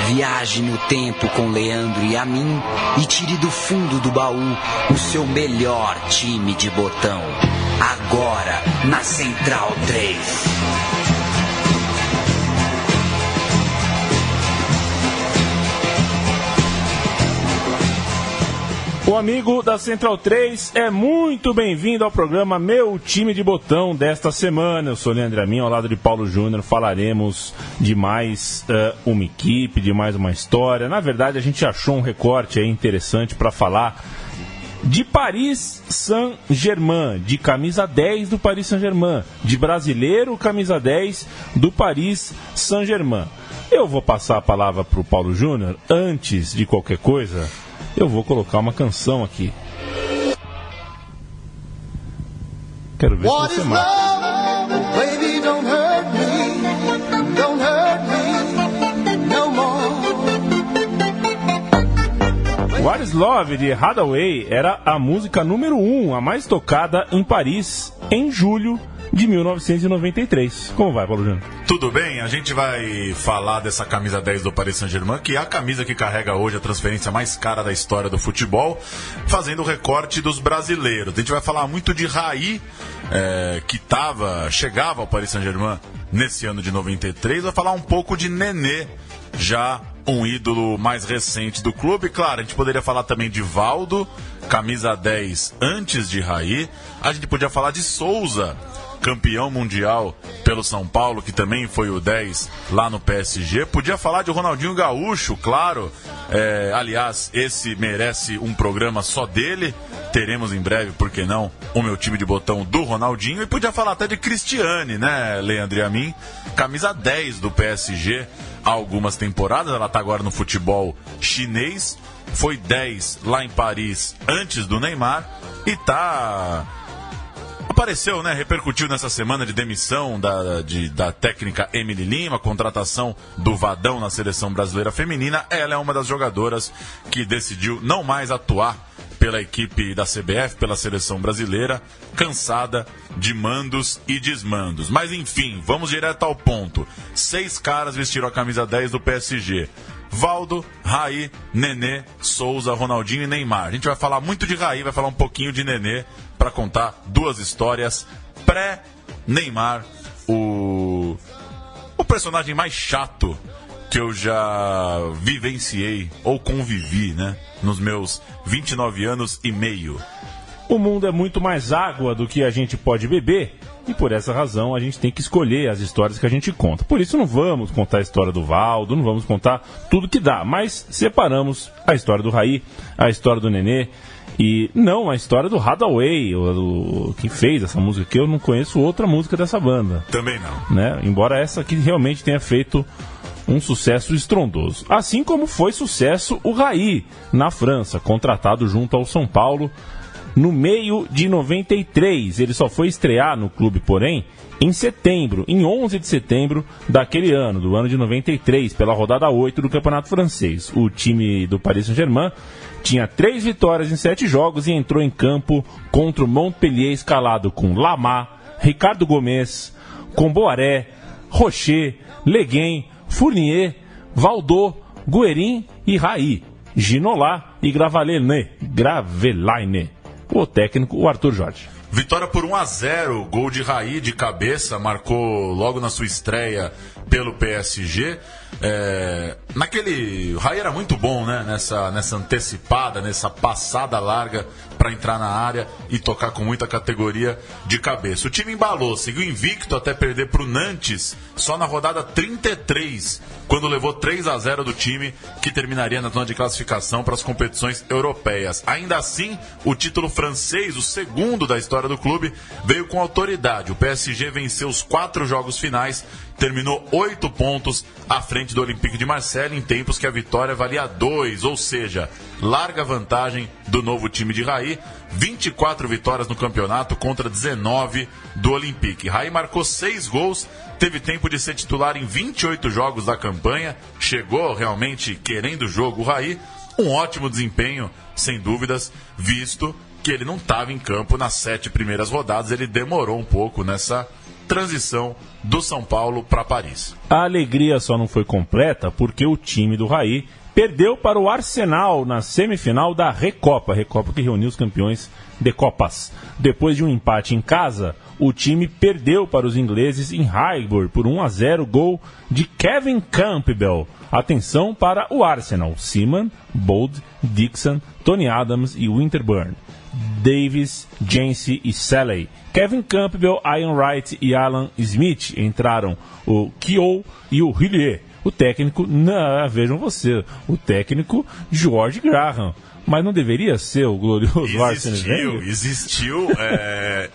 Viaje no tempo com Leandro e a mim e tire do fundo do baú o seu melhor time de botão. Agora na Central 3. O amigo da Central 3 é muito bem-vindo ao programa Meu Time de Botão desta semana. Eu sou o Leandro Amin, ao lado de Paulo Júnior. Falaremos de mais uma equipe, de mais uma história. Na verdade, a gente achou um recorte aí interessante para falar de Paris Saint-Germain, de camisa 10 do Paris Saint-Germain, de brasileiro camisa 10 do Paris Saint-Germain. Eu vou passar a palavra para o Paulo Júnior. Antes de qualquer coisa, eu vou colocar uma canção aqui. Quero ver se você mata. What is Love, de Hathaway, era a música número 1, a mais tocada em Paris, em julho de 1993. Como vai, Paulo Júnior? Tudo bem, a gente vai falar dessa camisa 10 do Paris Saint-Germain, que é a camisa que carrega hoje a transferência mais cara da história do futebol, fazendo o recorte dos brasileiros. A gente vai falar muito de Raí, que chegava ao Paris Saint-Germain nesse ano de 93, vai falar um pouco de Nenê, já um ídolo mais recente do clube. Claro, a gente poderia falar também de Valdo, camisa 10 antes de Raí. A gente podia falar de Souza, campeão mundial pelo São Paulo, que também foi o 10 lá no PSG. Podia falar de Ronaldinho Gaúcho, claro. Aliás, esse merece um programa só dele. Teremos em breve, por que não, o Meu Time de Botão do Ronaldinho. E podia falar até de Cristiane, né, Leandro e a mim. Camisa 10 do PSG há algumas temporadas. Ela está agora no futebol chinês. Foi 10 lá em Paris antes do Neymar. E apareceu, né? Repercutiu nessa semana de demissão da técnica Emily Lima, contratação do Vadão na seleção brasileira feminina. Ela é uma das jogadoras que decidiu não mais atuar pela equipe da CBF, pela seleção brasileira, cansada de mandos e desmandos. Mas enfim, vamos direto ao ponto. 6 caras vestiram a camisa 10 do PSG. Valdo, Raí, Nenê, Souza, Ronaldinho e Neymar. A gente vai falar muito de Raí, vai falar um pouquinho de Nenê, para contar duas histórias pré-Neymar, o personagem mais chato que eu já vivenciei ou convivi, né, nos meus 29 anos e meio. O mundo é muito mais água do que a gente pode beber, e por essa razão a gente tem que escolher as histórias que a gente conta. Por isso não vamos contar a história do Valdo, não vamos contar tudo que dá, mas separamos a história do Raí, a história do Nenê, e não a história do Hathaway, que fez essa música, que eu não conheço outra música dessa banda. Também não. Né? Embora essa aqui realmente tenha feito um sucesso estrondoso. Assim como foi sucesso o Raí, na França, contratado junto ao São Paulo no meio de 93. Ele só foi estrear no clube, porém, em 11 de setembro daquele ano, do ano de 93, pela rodada 8 do Campeonato Francês. O time do Paris Saint-Germain tinha 3 vitórias em 7 jogos e entrou em campo contra o Montpellier, escalado com Lamar, Ricardo Gomes, Comboiré, Rocher, Leguin, Fournier, Valdo, Guerin e Raí, Ginola e Gravelaine. O técnico, o Arthur Jorge. Vitória por 1-0, gol de Raí de cabeça, marcou logo na sua estreia pelo PSG. O Raí era muito bom, né? Nessa antecipada, nessa passada larga para entrar na área e tocar com muita categoria de cabeça. O time embalou, seguiu invicto até perder para o Nantes só na rodada 33, quando levou 3-0 do time que terminaria na zona de classificação para as competições europeias. Ainda assim, o título francês, o segundo da história do clube, veio com autoridade. O PSG venceu os 4 jogos finais, terminou 8 pontos à frente do Olympique de Marseille, em tempos que a vitória valia 2, ou seja, larga vantagem do novo time de Raí. 24 vitórias no campeonato contra 19 do Olympique. Raí marcou 6 gols, teve tempo de ser titular em 28 jogos da campanha, chegou realmente querendo o jogo. O Raí, um ótimo desempenho, sem dúvidas, visto que ele não estava em campo nas 7 primeiras rodadas. Ele demorou um pouco nessa transição do São Paulo para Paris. A alegria só não foi completa porque o time do Raí perdeu para o Arsenal na semifinal da Recopa. Recopa que reuniu os campeões de Copas. Depois de um empate em casa, o time perdeu para os ingleses em Highbury por 1-0, gol de Kevin Campbell. Atenção para o Arsenal: Seaman, Bold, Dixon, Tony Adams e Winterburn, Davis, Jancy e Selley. Kevin Campbell, Ian Wright e Alan Smith. Entraram o Keogh e o Hillier. O técnico, vejam você, o técnico George Graham. Mas não deveria ser o glorioso Arsene Wenger?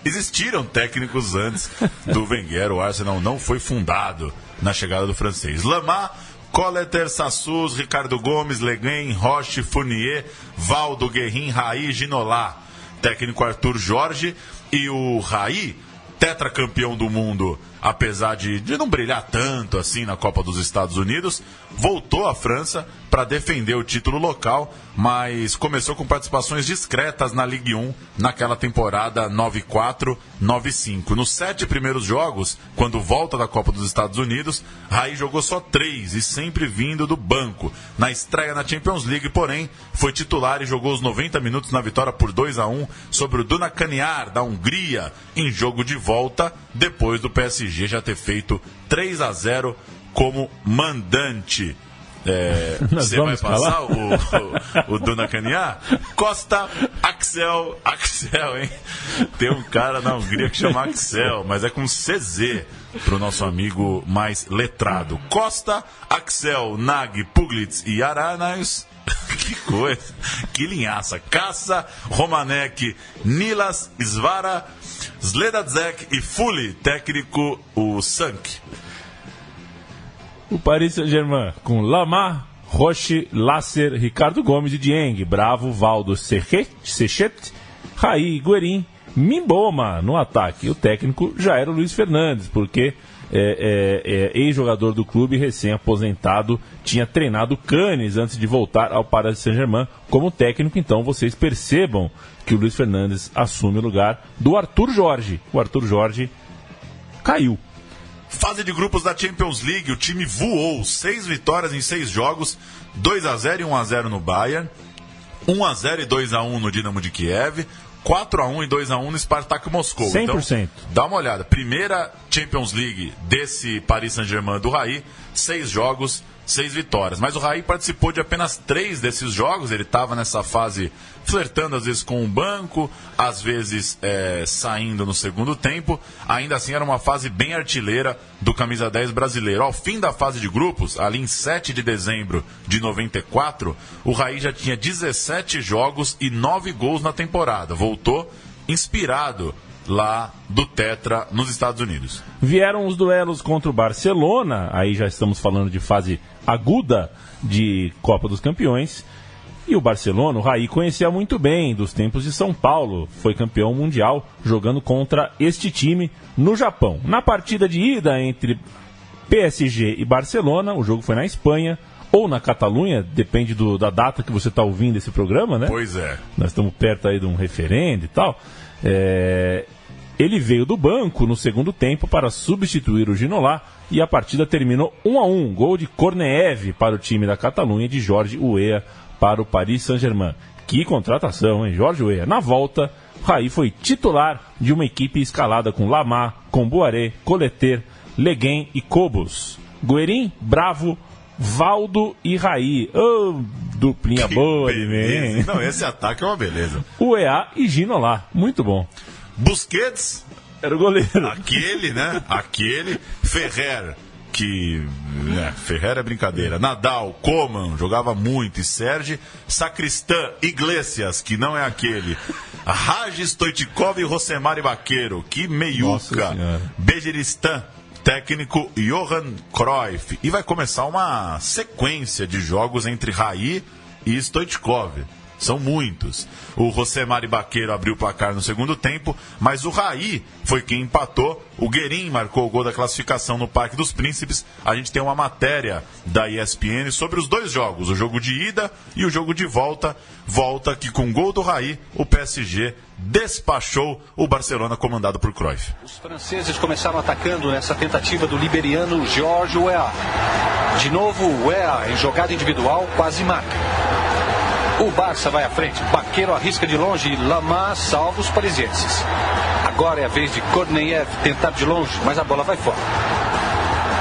Existiram técnicos antes do Wenger. O Arsenal não foi fundado na chegada do francês. Lamar, Colleter, Sassus, Ricardo Gomes, Leguen, Roche, Fournier, Valdo, Guerrin, Raí, Ginola. Técnico Arthur Jorge. E o Raí, tetracampeão do mundo, apesar de não brilhar tanto assim na Copa dos Estados Unidos, voltou à França para defender o título local, mas começou com participações discretas na Ligue 1 naquela temporada 9-4, 9-5. Nos 7 primeiros jogos, quando volta da Copa dos Estados Unidos, Raí jogou só 3 e sempre vindo do banco. Na estreia na Champions League, porém, foi titular e jogou os 90 minutos na vitória por 2-1 sobre o Dunakanyar da Hungria, em jogo de volta, depois do PSG já ter feito 3-0 como mandante. Você vai passar o Dunakanyar? Costa, Axel, hein? Tem um cara na Hungria que chama Axel, mas é com CZ, pro nosso amigo mais letrado. Costa, Axel, Nag, Puglitz e Aranais. Que coisa, que linhaça. Caça, Romanek, Nilas, Svara, Sledadzek e Fuli, técnico o Sank. O Paris Saint-Germain com Lamar, Roche, Lasser, Ricardo Gomes e Dieng, Bravo, Valdo, Sechet, Raí, Guerin, Mimboma no ataque. O técnico já era o Luiz Fernandes, porque ex-jogador do clube, recém-aposentado, tinha treinado Cannes antes de voltar ao Paris Saint-Germain como técnico. Então vocês percebam que o Luiz Fernandes assume o lugar do Arthur Jorge. O Arthur Jorge caiu. Fase de grupos da Champions League, o time voou, 6 vitórias em 6 jogos, 2-0 e 1-0 no Bayern, 1-0 e 2-1 no Dinamo de Kiev, 4-1 e 2-1 no Spartak Moscou. 100%. Então, dá uma olhada. Primeira Champions League desse Paris Saint-Germain do Raí, 6 jogos, 6 vitórias. Mas o Raí participou de apenas 3 desses jogos. Ele estava nessa fase flertando às vezes com o banco, às vezes saindo no segundo tempo. Ainda assim era uma fase bem artilheira do camisa 10 brasileiro. Ao fim da fase de grupos, ali em 7 de dezembro de 94, o Raí já tinha 17 jogos e 9 gols na temporada. Voltou inspirado lá do Tetra nos Estados Unidos. Vieram os duelos contra o Barcelona, aí já estamos falando de fase aguda de Copa dos Campeões. E o Barcelona, o Raí conhecia muito bem dos tempos de São Paulo. Foi campeão mundial jogando contra este time no Japão. Na partida de ida entre PSG e Barcelona, o jogo foi na Espanha ou na Catalunha, depende da data que você está ouvindo esse programa, né? Pois é. Nós estamos perto aí de um referendo e tal. Ele veio do banco no segundo tempo para substituir o Ginola e a partida terminou 1-1. Gol de Korneev para o time da Catalunha e de Jorge Weah para o Paris Saint-Germain. Que contratação, hein? Jorge Weah. Na volta, Raí foi titular de uma equipe escalada com Lamar, Comboiré, Colleter, Leguen e Cobos. Guerin, Bravo, Valdo e Raí. Oh, duplinha que boa de mim. Não, esse ataque é uma beleza. Weah e Ginola. Muito bom. Busquets era o goleiro. Aquele, né? Aquele. Ferrer, que... Ferrer é brincadeira. Nadal, Coman, jogava muito. E Serge, Sacristã, Iglesias, que não é aquele. Raj, Stoichkov e Rosemar e Vaqueiro. Que meiuca. Bejeristan, técnico Johan Cruyff. E vai começar uma sequência de jogos entre Raí e Stoichkov. São muitos. O Josemar Baqueiro abriu o placar no segundo tempo, mas o Raí foi quem empatou. O Guerin marcou o gol da classificação no Parque dos Príncipes. A gente tem uma matéria da ESPN sobre os dois jogos, o jogo de ida e o jogo de volta. Volta que com o gol do Raí, o PSG despachou o Barcelona comandado por Cruyff. Os franceses começaram atacando nessa tentativa do liberiano Georges Weah. De novo, Weah em jogada individual quase marca. O Barça vai à frente, Baqueiro arrisca de longe e Lamar salva os parisienses. Agora é a vez de Korneyev tentar de longe, mas a bola vai fora.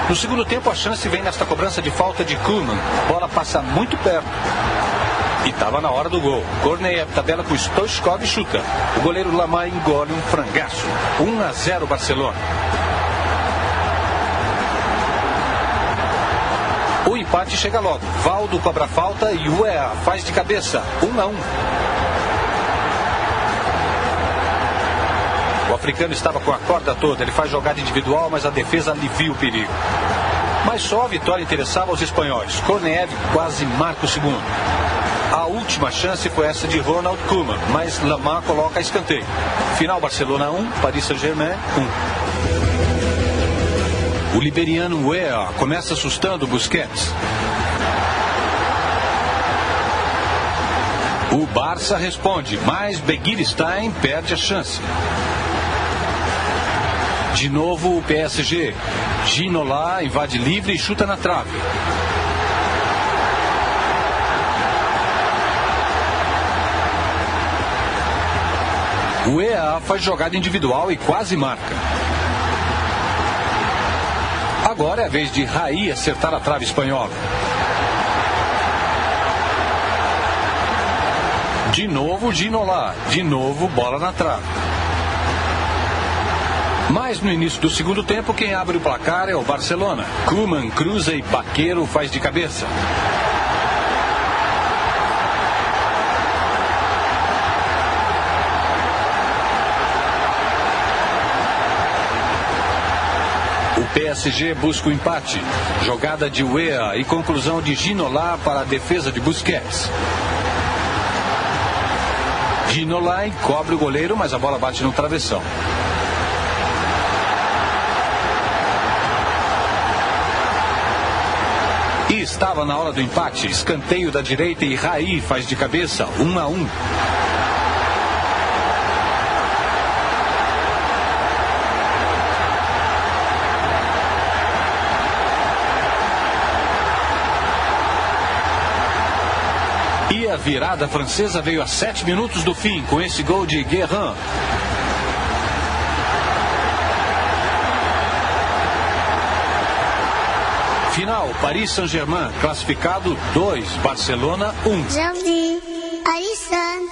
No segundo tempo, a chance vem nesta cobrança de falta de Koeman. A bola passa muito perto. E estava na hora do gol. Korneyev tabela com Stoichkov e chuta. O goleiro Lamar engole um frangaço. 1-0 Barcelona. O empate chega logo. Valdo cobra falta e Weah faz de cabeça. 1-1. O africano estava com a corda toda. Ele faz jogada individual, mas a defesa alivia o perigo. Mas só a vitória interessava aos espanhóis. Korneyev quase marca o segundo. A última chance foi essa de Ronald Koeman, mas Lamar coloca a escanteio. Final Barcelona 1, Paris Saint-Germain 1. O liberiano Weah começa assustando Busquets. O Barça responde, mas Begiristain perde a chance. De novo o PSG. Ginola invade livre e chuta na trave. O EA faz jogada individual e quase marca. Agora é a vez de Raí acertar a trave espanhola. De novo Ginola, de novo bola na trave. Mas no início do segundo tempo, quem abre o placar é o Barcelona. Koeman cruza e Baqueiro faz de cabeça. O PSG busca o empate. Jogada de Weah e conclusão de Ginola para a defesa de Busquets. Ginola encobre o goleiro, mas a bola bate no travessão. E estava na hora do empate. Escanteio da direita e Raí faz de cabeça. 1-1. E a virada francesa veio a 7 minutos do fim, com esse gol de Guérin. Final, Paris Saint-Germain, classificado 2, Barcelona 1. Jardim, Alisson.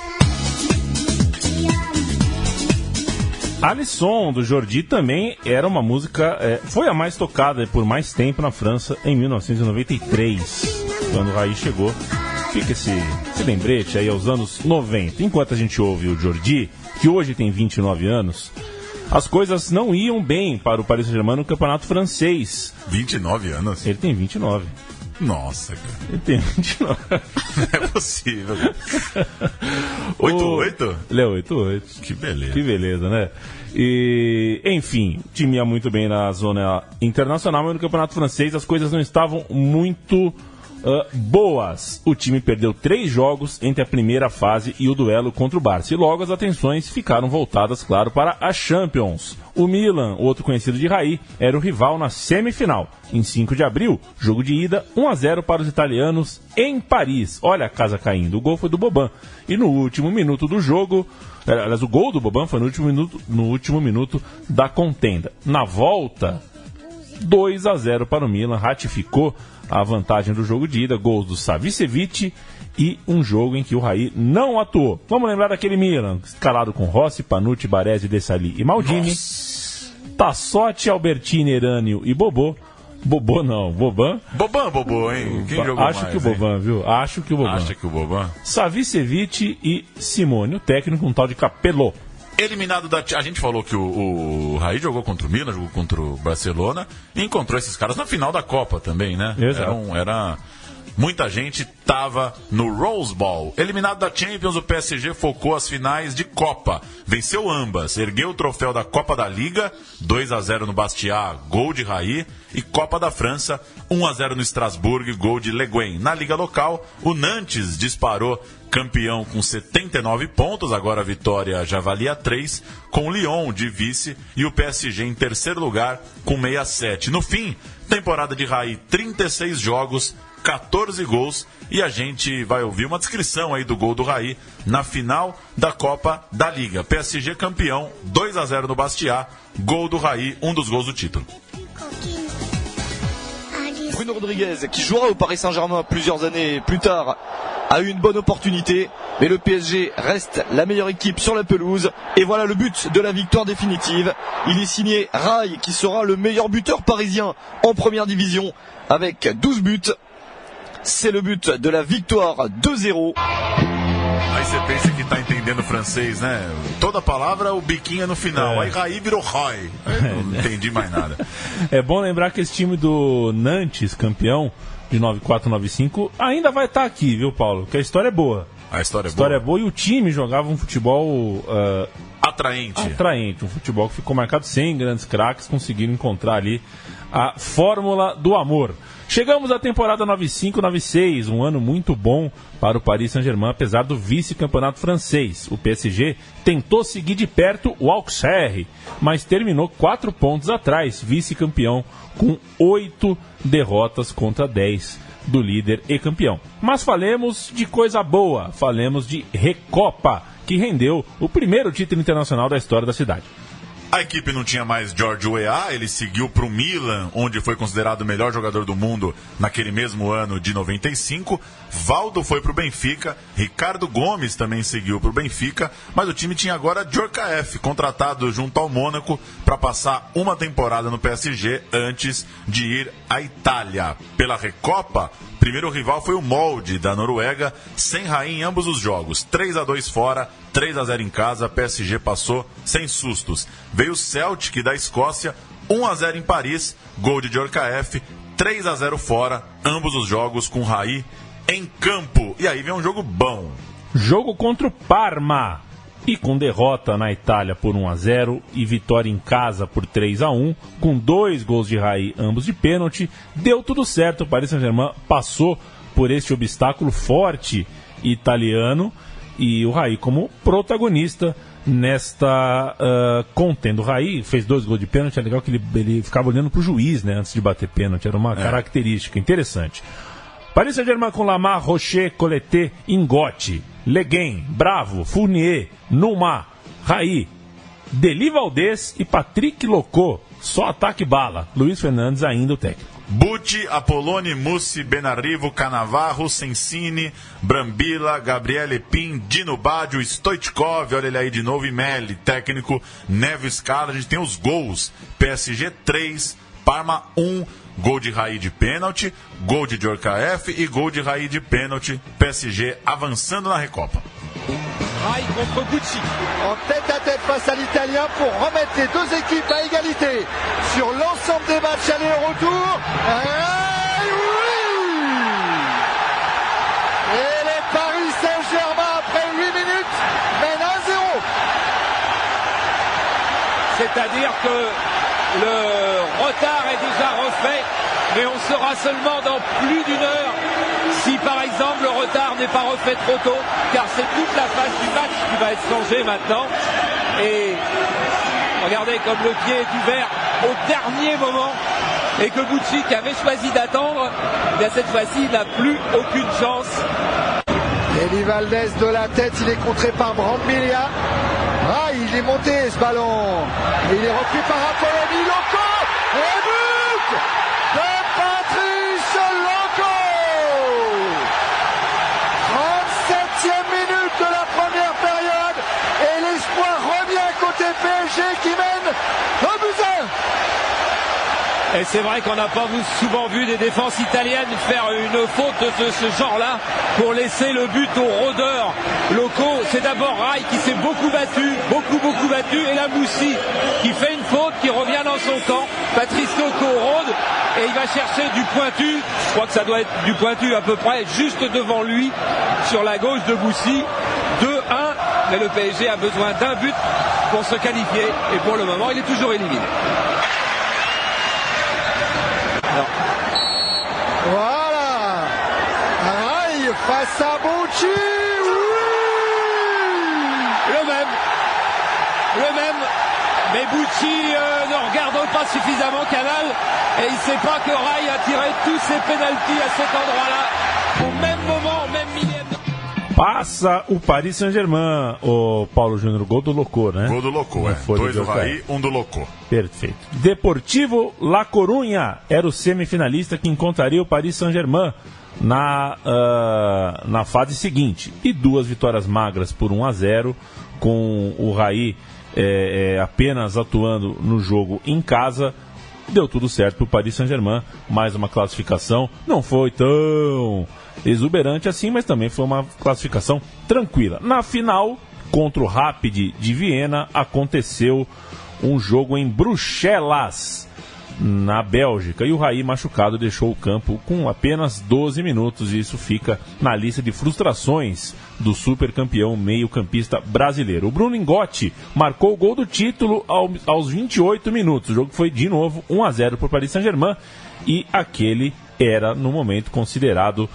Alisson, do Jordi, também era uma música... foi a mais tocada por mais tempo na França em 1993, quando o Raí chegou. Fica esse lembrete aí aos anos 90. Enquanto a gente ouve o Jordi, que hoje tem 29 anos... As coisas não iam bem para o Paris Saint-Germain no campeonato francês. 29 anos? Ele tem 29. Nossa, cara. Ele tem 29. Não é possível. 8-8? Ele é 8-8. Que beleza. Que beleza, né? E, enfim, o time ia muito bem na zona internacional, mas no campeonato francês as coisas não estavam muito... boas. O time perdeu 3 jogos entre a primeira fase e o duelo contra o Barça. E logo as atenções ficaram voltadas, claro, para a Champions. O Milan, outro conhecido de Raí, era o rival na semifinal. Em 5 de abril, jogo de ida, 1-0 para os italianos em Paris. Olha a casa caindo. O gol foi do Boban. E no último minuto do jogo... Aliás, o gol do Boban foi no último minuto da contenda. Na volta, 2-0 para o Milan. Ratificou a vantagem do jogo de ida, gols do Savicevic e um jogo em que o Raí não atuou. Vamos lembrar daquele Milan, escalado com Rossi, Panucci, Baresi, Desailly e Maldini. Tassotti, Albertini, Erânio e Bobô. Bobô não, Boban. Bobô, hein? Quem jogou Acho mais, que o Boban, hein? viu? Acho que o Boban. Acha que o Boban? Savicevic e Simone, o técnico, um tal de Capello. Eliminado da... A gente falou que o Raí jogou contra o Milan, jogou contra o Barcelona e encontrou esses caras na final da Copa também, né? Exato. Muita gente estava no Rose Bowl. Eliminado da Champions, o PSG focou as finais de Copa. Venceu ambas, ergueu o troféu da Copa da Liga, 2-0 no Bastia, gol de Raí, e Copa da França, 1-0 no Strasbourg, gol de Le Guen. Na Liga Local, o Nantes disparou campeão com 79 pontos, agora a vitória já valia 3, com o Lyon de vice e o PSG em terceiro lugar com 67. No fim, temporada de Raí, 36 jogos, 14 gols, e a gente vai ouvir uma descrição aí do gol do Raí na final da Copa da Liga. PSG campeão, 2-0 no Bastia, gol do Raí, um dos gols do título. Bruno Rodriguez, qui jouera au Paris Saint-Germain plusieurs années plus tard, a eu une bonne opportunité, mais le PSG reste la meilleure équipe sur la pelouse, et voilà le but de la victoire définitive. Il est signé Raï, qui sera le meilleur buteur parisien en première division, avec 12 buts. C'est le but de la victoire 2-0. Aí você pensa que tá entendendo francês, né? Toda palavra, o biquinho é no final. Aí Raí virou Roy. Não entendi mais nada. É bom lembrar que esse time do Nantes, campeão de 94-95, ainda vai estar aqui, viu, Paulo? Porque a história é boa. A história é boa E o time jogava um futebol atraente. Um futebol que ficou marcado sem grandes craques, conseguiram encontrar ali a fórmula do amor. Chegamos à temporada 95-96, um ano muito bom para o Paris Saint-Germain, apesar do vice-campeonato francês. O PSG tentou seguir de perto o Auxerre, mas terminou 4 pontos atrás, vice-campeão, com 8 derrotas contra 10 do líder e campeão. Mas falemos de coisa boa, falemos de Recopa, que rendeu o primeiro título internacional da história da cidade. A equipe não tinha mais George Weah, ele seguiu para o Milan, onde foi considerado o melhor jogador do mundo naquele mesmo ano de 95. Valdo foi para o Benfica, Ricardo Gomes também seguiu para o Benfica, mas o time tinha agora Djorkaeff, contratado junto ao Mônaco para passar uma temporada no PSG antes de ir à Itália. Pela Recopa, o primeiro rival foi o Molde, da Noruega, sem Raí em ambos os jogos. 3-2 fora, 3-0 em casa, PSG passou sem sustos. Veio o Celtic, da Escócia, 1-0 em Paris, gol de Djorkaeff, 3-0 fora, ambos os jogos com Raí em campo. E aí vem um jogo bom. Jogo contra o Parma. E com derrota na Itália por 1-0 e vitória em casa por 3-1, com 2 gols de Raí, ambos de pênalti, deu tudo certo. O Paris Saint-Germain passou por este obstáculo forte italiano e o Raí como protagonista nesta contenda. O Raí fez 2 gols de pênalti, é legal que ele ficava olhando para o juiz, né, antes de bater pênalti, era uma característica interessante. Paris Saint-Germain com Lamar, Rocher, Colleté, Ingotti, Le Guen, Bravo, Fournier, Nouma, Raí, Deli Valdez e Patrick Locot. Só ataque bala. Luiz Fernandes ainda o técnico. Bucci, Apoloni, Mussi, Benarrivo, Cannavaro, Sensini, Brambilla, Gabriele Pin, Dino Baggio, Stoichkov, olha ele aí de novo, e Melli, técnico, Neves Scala. A gente tem os gols. PSG 3, Parma 1, gol de Raí de pênalti, gol de Djorkaeff e gol de Raí de pênalti. PSG avançando na Recopa. Raí contre Bucci. En tête-à-tête face à l'Italien pour remettre les deux équipes à égalité sur l'ensemble des matchs aller et retour. Et oui! Et le Paris Saint-Germain, après 8 minutes, mène 1-0. C'est-à-dire que le retard est déjà refait, mais on sera seulement dans plus d'une heure si par exemple le retard n'est pas refait trop tôt, car c'est toute la phase du match qui va être changée maintenant. Et regardez comme le pied est ouvert au dernier moment et que Bucci, qui avait choisi d'attendre, bien cette fois-ci n'a plus aucune chance. Deli Valdez de la tête, il est contré par Brambilla. Ah, il est monté ce ballon. Il est repris par Apoloni, Loco. Et but de Patrice Loco. 37e minute de la première période. Et l'espoir revient côté PSG qui mène 1-1. Et c'est vrai qu'on n'a pas souvent vu des défenses italiennes faire une faute de ce genre-là pour laisser le but aux rôdeurs locaux. C'est d'abord Raï qui s'est beaucoup battu, et la Moussi qui fait une faute, qui revient dans son camp. Patrice Loco rôde et il va chercher du pointu. Je crois que ça doit être du pointu à peu près juste devant lui sur la gauche de Boussy. 2-1, mais le PSG a besoin d'un but pour se qualifier et pour le moment il est toujours éliminé. Alors. Voilà, Raï face à Bouchy, le même, mais Bouchy ne regarde pas suffisamment Canal et il ne sait pas que Raï a tiré tous ses pénaltys à cet endroit-là, au même moment, au même millimètre. Passa o Paris Saint-Germain, o Paulo Júnior, gol do Locô, né? Gol do Locô, 2 do Raí, 1 do Locô. Perfeito. Deportivo La Coruña era o semifinalista que encontraria o Paris Saint-Germain na fase seguinte. E 2 vitórias magras por 1-0, com o Raí apenas atuando no jogo em casa. Deu tudo certo para o Paris Saint-Germain. Mais uma classificação. Não foi tão exuberante assim, mas também foi uma classificação tranquila. Na final, contra o Rapid de Viena, aconteceu um jogo em Bruxelas, na Bélgica, e o Raí, machucado, deixou o campo com apenas 12 minutos, e isso fica na lista de frustrações do supercampeão meio-campista brasileiro. O Bruno Ingotti marcou o gol do título aos 28 minutos. O jogo foi de novo 1-0 para o Paris Saint-Germain, e aquele era, no momento, considerado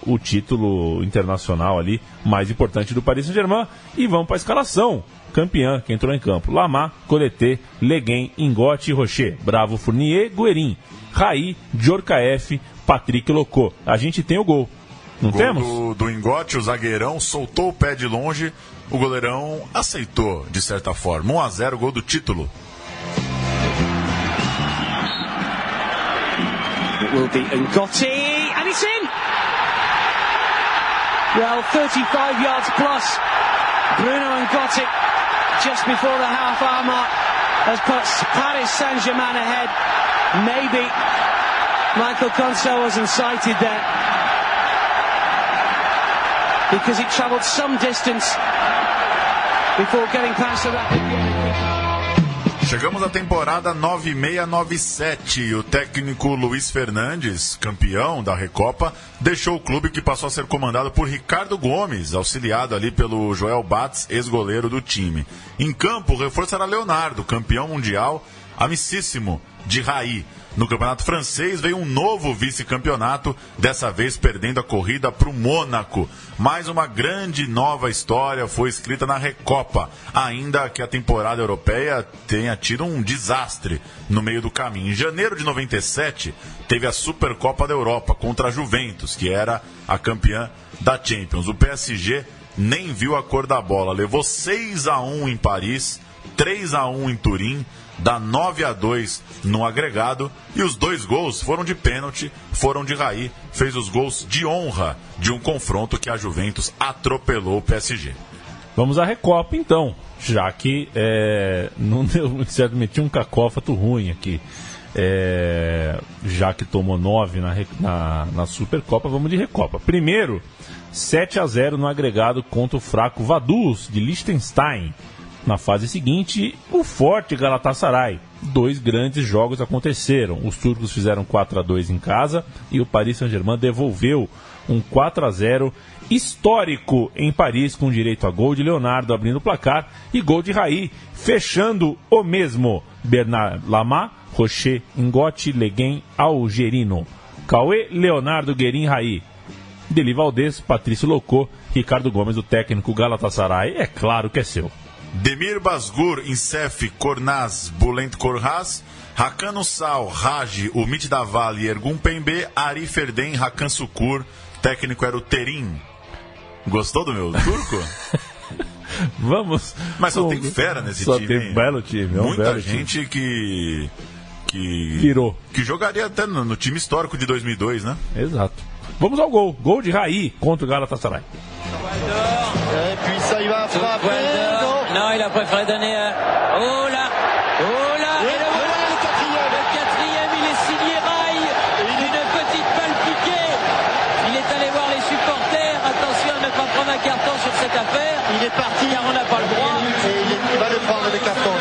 o título internacional ali mais importante do Paris Saint-Germain. E vamos para a escalação. Campeã que entrou em campo: Lamar, Coleté, Leguin, Ingotti e Rocher, Bravo, Fournier, Guerin, Raí, Djorkaeff, Patrick Locô. A gente tem o gol. Não gol temos? Do Ingotti, o zagueirão soltou o pé de longe, o goleirão aceitou de certa forma. 1-0, gol do título. It will be Ngotti, and it's in! Well, 35 yards plus. Bruno Ngotti, just before the half-hour mark, has put Paris Saint-Germain ahead. Maybe Michael Conso wasn't sighted there, because he travelled some distance before getting past the rapid. Chegamos à temporada 96-97. O técnico Luiz Fernandes, campeão da Recopa, deixou o clube, que passou a ser comandado por Ricardo Gomes, auxiliado ali pelo Joel Batz, ex-goleiro do time. Em campo, o reforço era Leonardo, campeão mundial, amicíssimo de Raí. No campeonato francês veio um novo vice-campeonato, dessa vez perdendo a corrida para o Mônaco. Mais uma grande nova história foi escrita na Recopa, ainda que a temporada europeia tenha tido um desastre no meio do caminho. Em janeiro de 97, teve a Supercopa da Europa contra a Juventus, que era a campeã da Champions. O PSG nem viu a cor da bola, levou 6-1 em Paris, 3-1 em Turim, dá 9-2 no agregado, e os 2 gols foram de pênalti, foram de Raí, fez os gols de honra de um confronto que a Juventus atropelou o PSG. Vamos à Recopa então, já que não deu muito certo, meti um cacófato ruim aqui. Já que tomou 9 na Supercopa, vamos de Recopa. Primeiro, 7-0 no agregado contra o fraco Vaduz de Liechtenstein. Na fase seguinte, o forte Galatasaray. 2 grandes jogos aconteceram. Os turcos fizeram 4-2 em casa e o Paris Saint-Germain devolveu um 4-0 histórico em Paris, com direito a gol de Leonardo abrindo o placar e gol de Raí fechando o mesmo. Bernard Lamar, Rocher, Ngotti, Leguin, Algerino, Cauê, Leonardo, Guerin, Raí, Deli Valdez, Patrício Locô, Ricardo Gomes, o técnico Galatasaray. É claro que é seu. Demir Bazgur, Insef, Kornaz, Bulent Korhaz, Hakan Ussal, Raji, Umit Daval e Ergun Pembe, Ari Ferden, Hakan Sukur. Técnico era o Terim. Gostou do meu turco? Vamos. Mas só tem fera nesse só time. Só tem belo time. Muita gente que virou. Que jogaria até no time histórico de 2002, né? Exato. Vamos ao gol. Gol de Raí contra o Galatasaray. Et puis ça, il va frapper. Non, il a préféré donner oh là. Et le quatrième, il est signé Raï. Une petite balle piquée. Il est allé voir les supporters. Attention à ne pas prendre un carton sur cette affaire. Il est parti, car on n'a pas le droit. Et il va le prendre, les cartons.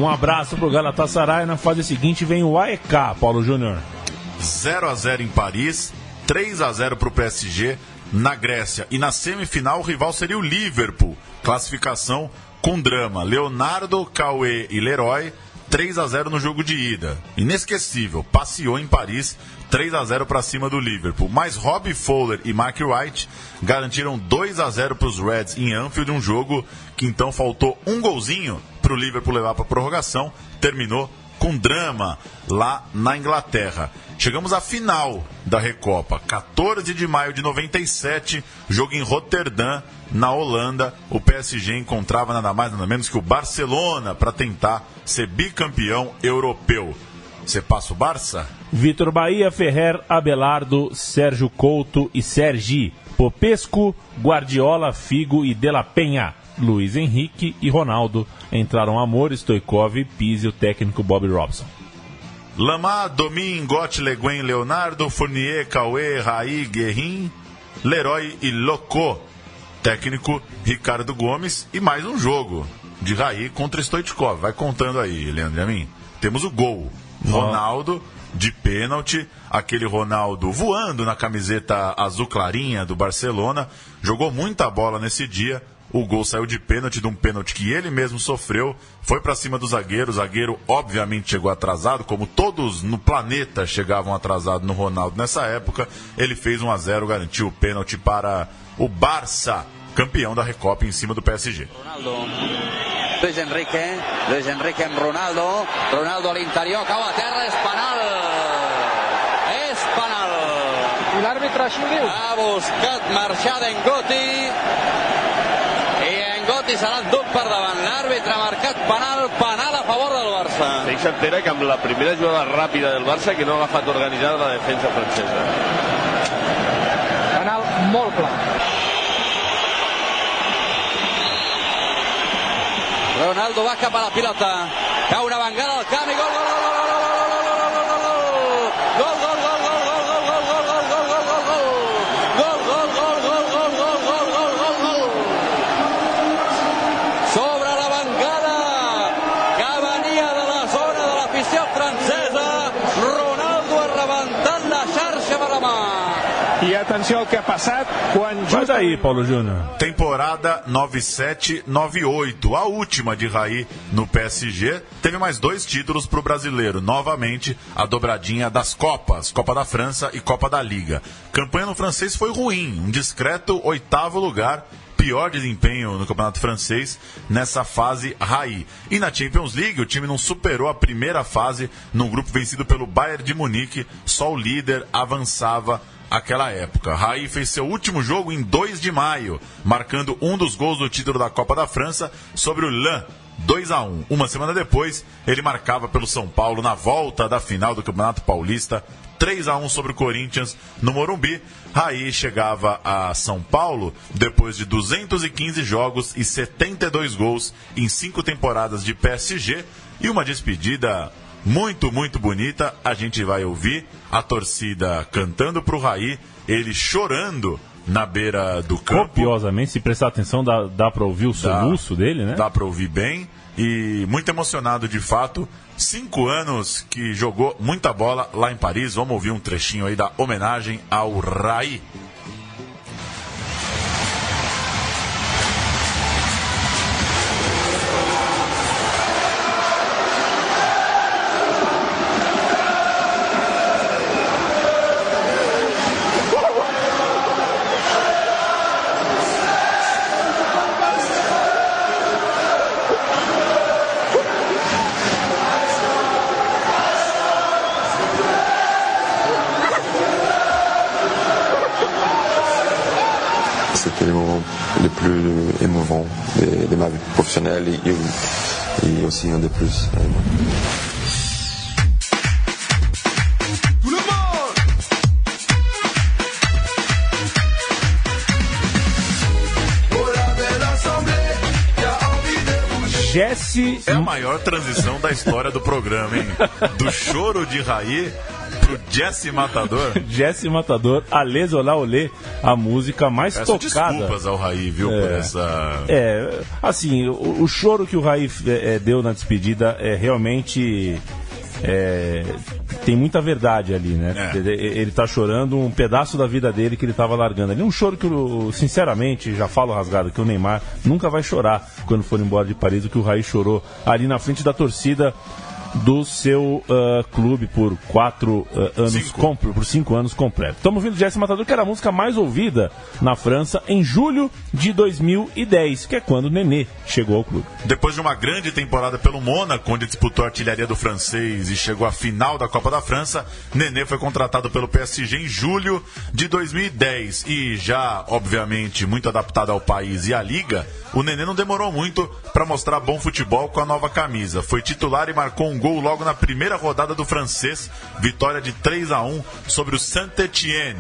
Um abraço pro Galatasaray. Na fase seguinte vem o AEK, Paulo Júnior. 0-0 em Paris, 3-0 pro PSG na Grécia. E na semifinal o rival seria o Liverpool. Classificação com drama. Leonardo, Cauê e Leroy, 3-0 no jogo de ida. Inesquecível, passeou em Paris, 3-0 para cima do Liverpool. Mas Robbie Fowler e Mark Wright garantiram 2-0 para os Reds em Anfield, um jogo que então faltou um golzinho para o Liverpool levar para a prorrogação. Terminou com drama lá na Inglaterra. Chegamos à final da Recopa, 14 de maio de 97, jogo em Roterdã, na Holanda. O PSG encontrava nada mais nada menos que o Barcelona para tentar ser bicampeão europeu. Você passa o Barça? Vitor Bahia, Ferrer, Abelardo, Sérgio Couto e Sergi, Popescu, Guardiola, Figo e De La Penha. Luiz Henrique e Ronaldo. Entraram Amor, Stoichkov, Pizzi e o técnico Bobby Robson. Lamar, Domin, Gotti, Le Guin, Leonardo, Fournier, Cauê, Raí, Guerrin, Leroy e Loco. Técnico Ricardo Gomes. E mais um jogo de Raí contra Stoichkov. Vai contando aí, Leandro e a mim. Temos o gol. Ronaldo de pênalti. Aquele Ronaldo voando na camiseta azul clarinha do Barcelona. Jogou muita bola nesse dia. O gol saiu de pênalti, de um pênalti que ele mesmo sofreu. Foi para cima do zagueiro. O zagueiro obviamente chegou atrasado, como todos no planeta chegavam atrasados no Ronaldo nessa época. Ele fez 1-0, garantiu o pênalti para o Barça, campeão da Recopa em cima do PSG. Luis Enrique amb Ronaldo. Ronaldo a l'interior, cau a terra, és penal. És penal. I l'àrbitre així ho diu. Ha buscat marxar d'Engoti. I serà el duc per davant. L'àrbitre ha marcat penal a favor del Barça. Deixa entera que amb la primera jugada ràpida del Barça que no ha agafat organitzada la defensa francesa. Penal molt clar. Ronaldo va cap a la pilota. Cau una vengada al camp i gol, gol, gol, gol, gol, gol, gol, gol, I atenció al que ha passat quan... Mas aí, Paulo Júnior. Temporada 97-98, a última de Raí no PSG. Teve mais 2 títulos para o brasileiro. Novamente, a dobradinha das Copas. Copa da França e Copa da Liga. Campanha no francês foi ruim. Um discreto 8º lugar. Pior desempenho no campeonato francês nessa fase Raí. E na Champions League o time não superou a primeira fase num grupo vencido pelo Bayern de Munique. Só o líder avançava aquela época. Raí fez seu último jogo em 2 de maio, marcando um dos gols do título da Copa da França sobre o Lens, 2-1. Uma semana depois, ele marcava pelo São Paulo na volta da final do Campeonato Paulista, 3-1 sobre o Corinthians no Morumbi. Raí chegava a São Paulo depois de 215 jogos e 72 gols em 5 temporadas de PSG e uma despedida muito, muito bonita. A gente vai ouvir a torcida cantando pro Raí, ele chorando na beira do campo. Copiosamente, se prestar atenção, dá para ouvir o soluço dele, né? Dá para ouvir bem. E muito emocionado de fato. 5 anos que jogou muita bola lá em Paris. Vamos ouvir um trechinho aí da homenagem ao Raí. C'était les moments les plus émouvants de ma vie professionnelle et aussi un des plus. Jesse é a maior transição da história do programa, hein? Do choro de Raí Pro Jesse Matador? Jesse Matador, Allez Olá Olé, a música mais Peço tocada. desculpas ao Raí, viu, por essa... Assim, o choro que o Raí deu na despedida é realmente... tem muita verdade ali, né? Ele tá chorando um pedaço da vida dele que ele tava largando ali. Um choro que, sinceramente, já falo rasgado, que o Neymar nunca vai chorar quando for embora de Paris, o que o Raí chorou ali na frente da torcida do seu clube por 5 anos completos. Estamos ouvindo Jesse Matador, que era a música mais ouvida na França em julho de 2010, que é quando o Nenê chegou ao clube. Depois de uma grande temporada pelo Mônaco, onde disputou a artilharia do francês e chegou à final da Copa da França, Nenê foi contratado pelo PSG em julho de 2010 e já, obviamente, muito adaptado ao país e à liga, o Nenê não demorou muito para mostrar bom futebol com a nova camisa. Foi titular e marcou um gol logo na primeira rodada do francês, vitória de 3-1 sobre o Saint-Étienne,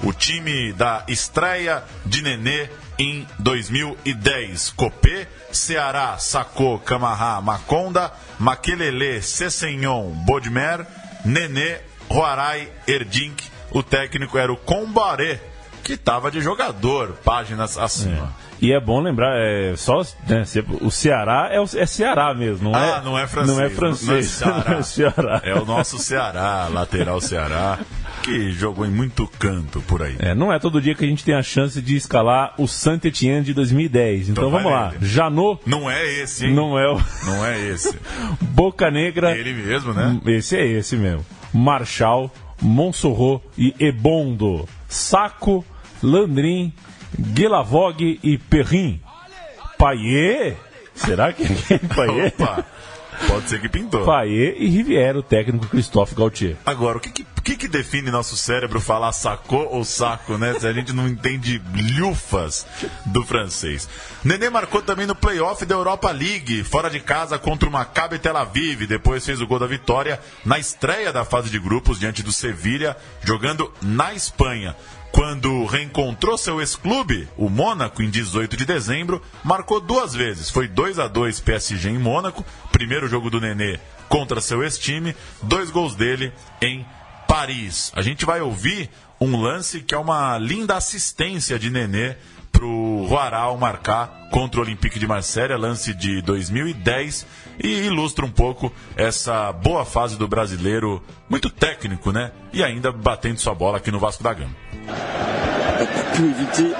o time da estreia de Nenê em 2010. Copé, Ceará, Sacco, Camará, Maconda, Makelele, Sessignon, Bodmer, Nenê, Roaray, Erdink. O técnico era o Combaré, que estava de jogador, páginas acima. E é bom lembrar, o Ceará é Ceará mesmo, não é francês. Não é francês. Não é Ceará. É o nosso Ceará, lateral Ceará, que jogou em muito canto por aí. Não é todo dia que a gente tem a chance de escalar o Saint-Étienne de 2010. Então vamos lá. Janot. Não é esse, hein? Não é esse. Boca Negra. Ele mesmo, né? Esse mesmo. Marchal, Monsorro e Ebondo. Sacco, Landrin, Guelavog e Perrin. Payet? Será que é Payet? Opa, pode ser que pintou. Payet e Rivière, o técnico Christophe Gaultier. Agora, o que define nosso cérebro falar sacou ou saco, né? Se a gente não entende lhufas do francês. Nenê marcou também no playoff da Europa League, fora de casa contra o Maccabi Tel Aviv. Depois fez o gol da vitória na estreia da fase de grupos diante do Sevilha, jogando na Espanha. Quando reencontrou seu ex-clube, o Mônaco, em 18 de dezembro, marcou 2 vezes. Foi 2-2 PSG em Mônaco, primeiro jogo do Nenê contra seu ex-time, 2 gols dele em Paris. A gente vai ouvir um lance que é uma linda assistência de Nenê para o Roaral marcar contra o Olympique de Marselha, lance de 2010, e ilustra um pouco essa boa fase do brasileiro, muito técnico, né? E ainda batendo sua bola aqui no Vasco da Gama. Pu éviter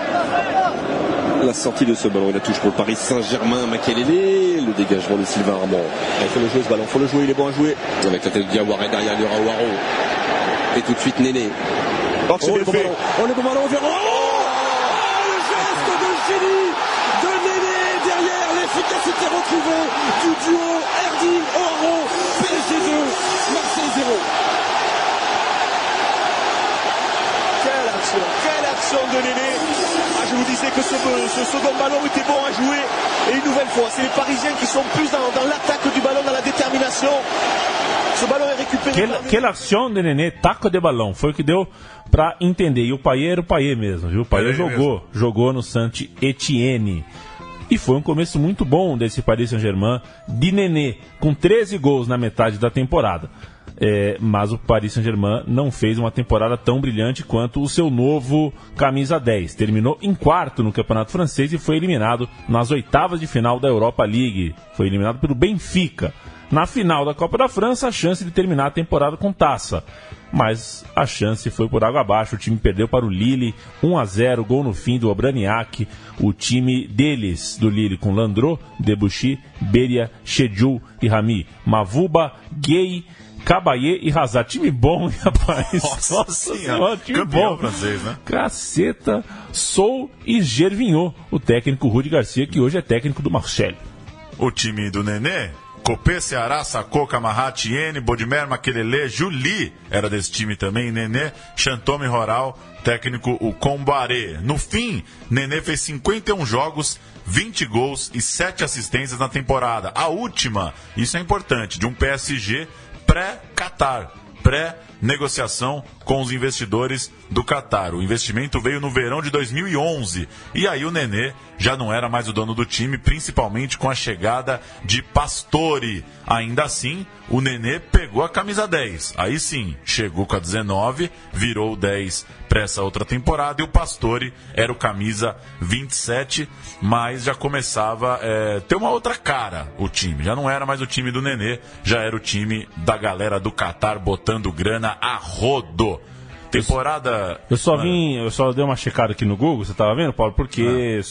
la sortie de ce ballon et la touche pour le Paris Saint-Germain. Makelele, le dégagement de Sylvain Armand. Il faut le jouer ce ballon, faut le jouer, il est bon à jouer. Avec la tête de Diawara derrière, il y aura Ouaro. Et tout de suite Néné. Oh, le bon ballon, le bon ballon, le geste de génie de Néné derrière, l'efficacité retrouvée du duo Erdin-Ouaro. PSG 2, Marseille 0. Quelle action de Néné. Je vous disais que ce second ballon était bon à jouer. Et une nouvelle fois, c'est les Parisiens qui sont plus dans l'attaque du ballon, dans la détermination. Ce ballon est récupéré. Quelle action de Nenê, taco de balão. Foi o que deu pra entender. E o Payet era o Payet mesmo, viu? O Payet jogou no Saint-Étienne. E foi um começo muito bom desse Paris Saint-Germain de Nenê, com 13 gols na metade da temporada. Mas o Paris Saint-Germain não fez uma temporada tão brilhante quanto o seu novo camisa 10. Terminou em 4º no Campeonato Francês e foi eliminado nas oitavas de final da Europa League. Foi eliminado pelo Benfica. Na final da Copa da França, a chance de terminar a temporada com taça. Mas a chance foi por água abaixo. O time perdeu para o Lille 1-0, gol no fim do Obraniak. O time deles, do Lille, com Landreau, Debuchy, Beria, Chedjou e Rami. Mavuba, Gay, Caballé e Hazard. Time bom, rapaz. Nossa senhora, time campeão bom. Francês, né? Caceta, Sou e Gervinho, o técnico Rudi Garcia, que hoje é técnico do Marseille. O time do Nenê, Copé, Ceará, Sacco, Camará, Tiene, Bodmer, Makelele, Juli era desse time também, Nenê, Chantome, Roral, técnico o Combaré. No fim, Nenê fez 51 jogos, 20 gols e 7 assistências na temporada. A última, isso é importante, de um PSG pré-Qatar. pré-negociação com os investidores do Qatar. O investimento veio no verão de 2011 e aí o Nenê já não era mais o dono do time, principalmente com a chegada de Pastore. Ainda assim, o Nenê pegou a camisa 10. Aí sim, chegou com a 19, virou o 10 para essa outra temporada e o Pastore era o camisa 27, mas já começava a ter uma outra cara o time. Já não era mais o time do Nenê, já era o time da galera do Qatar botando grana a rodo. Temporada... Eu só dei uma checada aqui no Google, você tava vendo, Paulo? Porque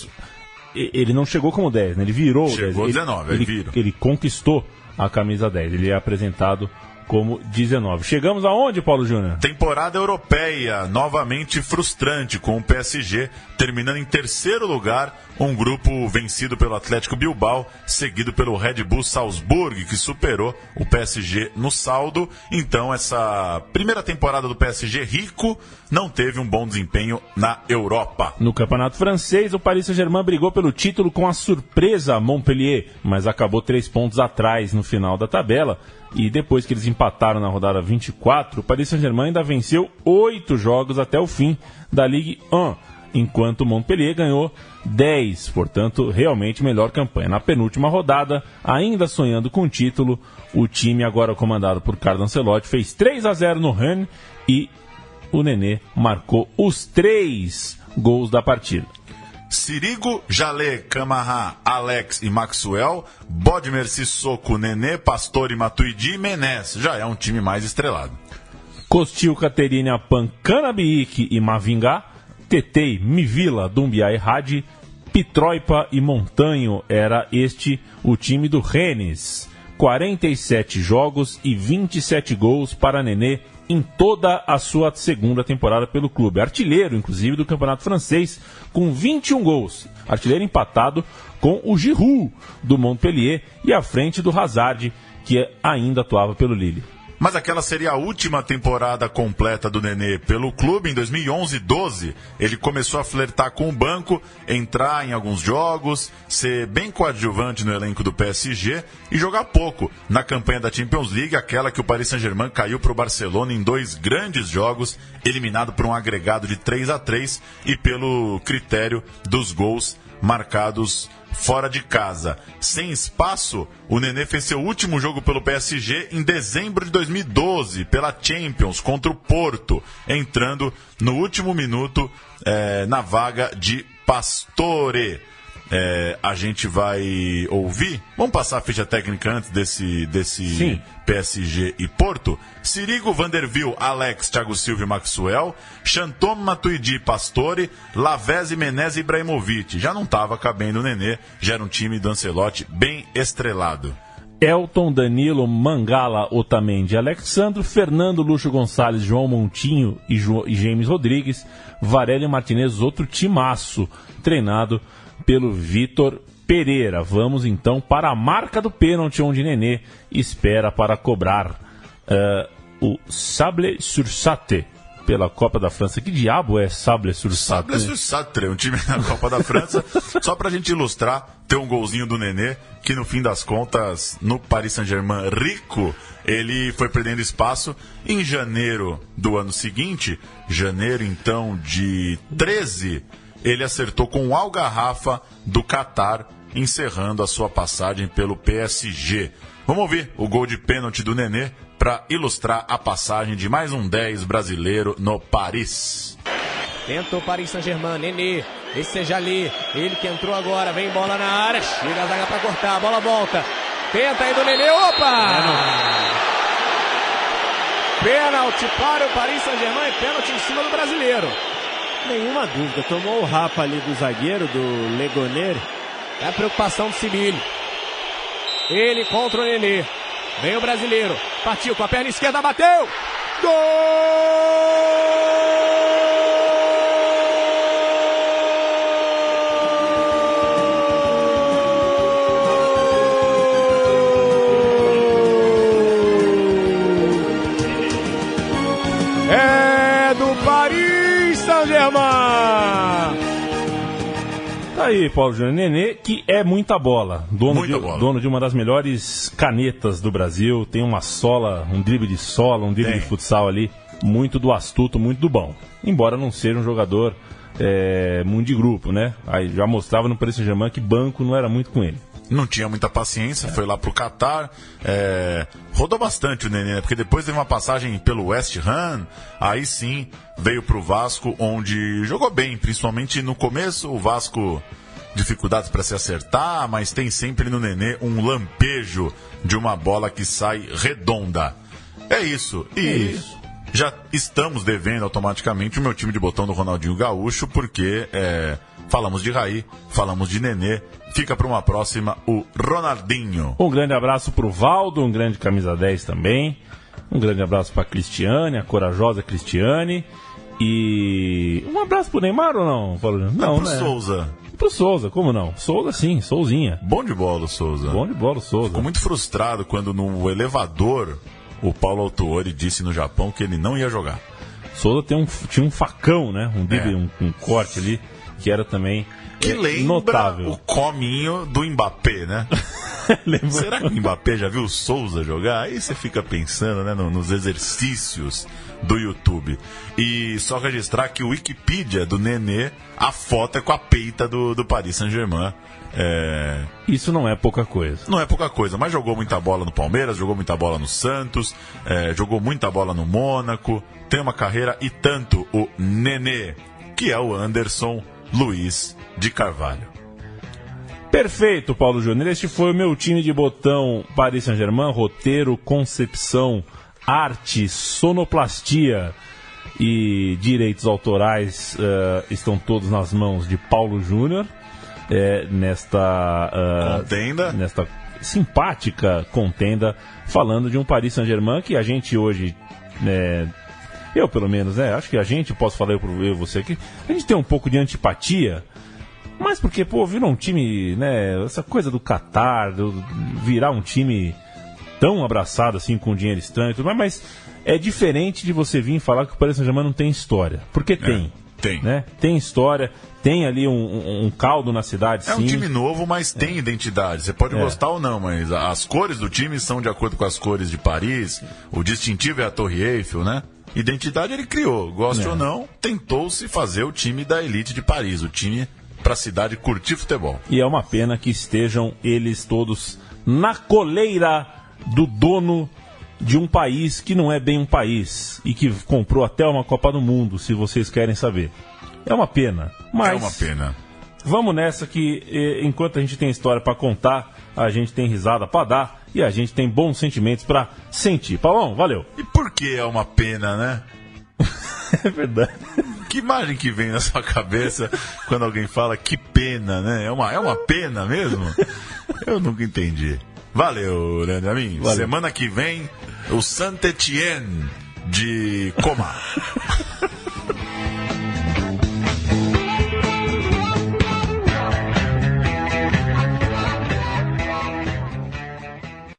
ele não chegou como 10, né? Ele virou chegou 10. 19, ele conquistou a camisa 10. Ele é apresentado como 19. Chegamos aonde, Paulo Júnior? Temporada europeia, novamente frustrante, com o PSG terminando em terceiro lugar, um grupo vencido pelo Atlético Bilbao, seguido pelo Red Bull Salzburg, que superou o PSG no saldo. Então, essa primeira temporada do PSG rico não teve um bom desempenho na Europa. No campeonato francês, o Paris Saint-Germain brigou pelo título com a surpresa Montpellier, mas acabou 3 pontos atrás no final da tabela. E depois que eles empataram na rodada 24, o Paris Saint-Germain ainda venceu 8 jogos até o fim da Ligue 1, enquanto o Montpellier ganhou 10, portanto, realmente melhor campanha. Na penúltima rodada, ainda sonhando com o título, o time agora comandado por Carlo Ancelotti fez 3-0 no Rennes e o Nenê marcou os 3 gols da partida. Sirigu, Jalé, Camara, Alex e Maxwell, Bodmer, Sissoko, Nenê, Pastore, Matuidi e Menez. Já é um time mais estrelado. Costil, Caterina, Pan, Canabique e Mavinga, Tetei, Mivila, Dumbia e Hadi, Pitroipa e Montanho. Era este o time do Rennes. 47 jogos e 27 gols para Nenê em toda a sua segunda temporada pelo clube. Artilheiro, inclusive, do campeonato francês, com 21 gols. Artilheiro empatado com o Giroud, do Montpellier, e à frente do Hazard, que ainda atuava pelo Lille. Mas aquela seria a última temporada completa do Nenê pelo clube. Em 2011-12, ele começou a flertar com o banco, entrar em alguns jogos, ser bem coadjuvante no elenco do PSG e jogar pouco na campanha da Champions League, aquela que o Paris Saint-Germain caiu para o Barcelona em 2 grandes jogos, eliminado por um agregado de 3-3 e pelo critério dos gols marcados fora de casa. Sem espaço, o Nenê fez seu último jogo pelo PSG em dezembro de 2012, pela Champions, contra o Porto, entrando no último minuto na vaga de Pastore. A gente vai ouvir. Vamos passar a ficha técnica antes desse PSG e Porto. Sirigu, Vanderbilt, Alex, Thiago Silva e Maxwell, Chantôme, Matuidi, Pastore, Lavezzi, Menez e Ibrahimovic. Já não estava cabendo o Nenê, já era um time do Ancelotti bem estrelado. Elton, Danilo, Mangala, Otamendi, Alexandro, Fernando, Lúcio Gonçalves, João Montinho e James Rodrigues, Varela e Martinez, outro timaço, treinado pelo Vitor Pereira. Vamos então para a marca do pênalti, onde Nenê espera para cobrar o Sable sur Sarthe pela Copa da França. Que diabo é Sable sur Sarthe? Sable sur Sarthe, um time na Copa da França. Só pra gente ilustrar, tem um golzinho do Nenê, que no fim das contas, no Paris Saint-Germain rico, ele foi perdendo espaço. Em janeiro do ano seguinte, janeiro então de 13, ele acertou com o Al-Garrafa do Qatar, encerrando a sua passagem pelo PSG. Vamos ouvir o gol de pênalti do Nenê para ilustrar a passagem de mais um 10 brasileiro no Paris. Tenta o Paris Saint-Germain, Nenê, esse é Jalé, ele que entrou agora, vem bola na área, chega a zaga para cortar, a bola volta, tenta aí do Nenê, opa! Pênalti para o Paris Saint-Germain, pênalti em cima do brasileiro. Nenhuma dúvida, tomou o rapa ali do zagueiro, do Legoner. É a preocupação do Sibili. Ele contra o Nenê. Vem o brasileiro. Partiu com a perna esquerda, bateu! Gol! É do Paris Saint-Germain! Tá Tá aí, Paulo Júnior. Nenê, que é muita bola. Dono de uma das melhores canetas do Brasil. Tem uma sola, um drible de sola, um drible de futsal ali. Muito do astuto, muito do bom. Embora não seja um jogador muito de grupo, né? Aí já mostrava no Paris Saint-Germain que banco não era muito com ele. Não tinha muita paciência, foi lá pro Qatar, rodou bastante o Nenê, né? Porque depois teve uma passagem pelo West Ham, aí sim veio pro Vasco, onde jogou bem, principalmente no começo. O Vasco, dificuldades para se acertar, mas tem sempre no Nenê um lampejo de uma bola que sai redonda. É isso. Já estamos devendo automaticamente o meu time de botão do Ronaldinho Gaúcho, porque falamos de Raí, falamos de Nenê. Fica para uma próxima o Ronaldinho. Um grande abraço pro Valdo, um grande camisa 10 também. Um grande abraço pra Cristiane, a corajosa Cristiane. E um abraço pro Neymar ou não, Paulo? Não, pro Souza. Pro Souza, como não? Souza sim, Souzinha. Bom de bola o Souza. Bom de bola o Souza. Ficou muito frustrado quando no elevador o Paulo Autuori disse no Japão que ele não ia jogar. Souza tinha um facão, né? Um corte ali, que era também que lembra notável. O cominho do Mbappé, né? Será que o Mbappé já viu o Souza jogar? Aí você fica pensando, né, nos exercícios do YouTube. E só registrar que o Wikipedia do Nenê, a foto é com a peita do Paris Saint-Germain. Isso não é pouca coisa. Não é pouca coisa, mas jogou muita bola no Palmeiras, jogou muita bola no Santos, jogou muita bola no Mônaco, tem uma carreira e tanto o Nenê, que é o Anderson Luiz de Carvalho. Perfeito, Paulo Júnior. Este foi o meu time de botão Paris Saint-Germain, roteiro, concepção, arte, sonoplastia e direitos autorais estão todos nas mãos de Paulo Júnior. Nesta simpática contenda, falando de um Paris Saint-Germain que a gente hoje, eu pelo menos, acho que a gente, posso falar eu e você aqui, a gente tem um pouco de antipatia, mas porque, virou um time, essa coisa do Qatar, virar um time tão abraçado assim com dinheiro estranho e tudo mais, mas é diferente de você vir falar que o Paris Saint-Germain não tem história, porque tem. Tem. Né? Tem história, tem ali um caldo na cidade, sim. É um time novo, mas tem identidade. Você pode gostar ou não, mas as cores do time são de acordo com as cores de Paris. O distintivo é a Torre Eiffel, né? Identidade ele criou. Goste ou não, tentou-se fazer o time da elite de Paris. O time para a cidade curtir futebol. E é uma pena que estejam eles todos na coleira do dono de um país que não é bem um país e que comprou até uma Copa do Mundo, se vocês querem saber. É uma pena, mas... É uma pena. Vamos nessa que, enquanto a gente tem história para contar, a gente tem risada para dar e a gente tem bons sentimentos para sentir. Paulão, valeu. E por que é uma pena, né? É verdade. Que imagem que vem na sua cabeça quando alguém fala que pena, né? É uma pena mesmo? Eu nunca entendi. Valeu, Leandro Amin. Semana que vem, o Saint-Étienne de Coma.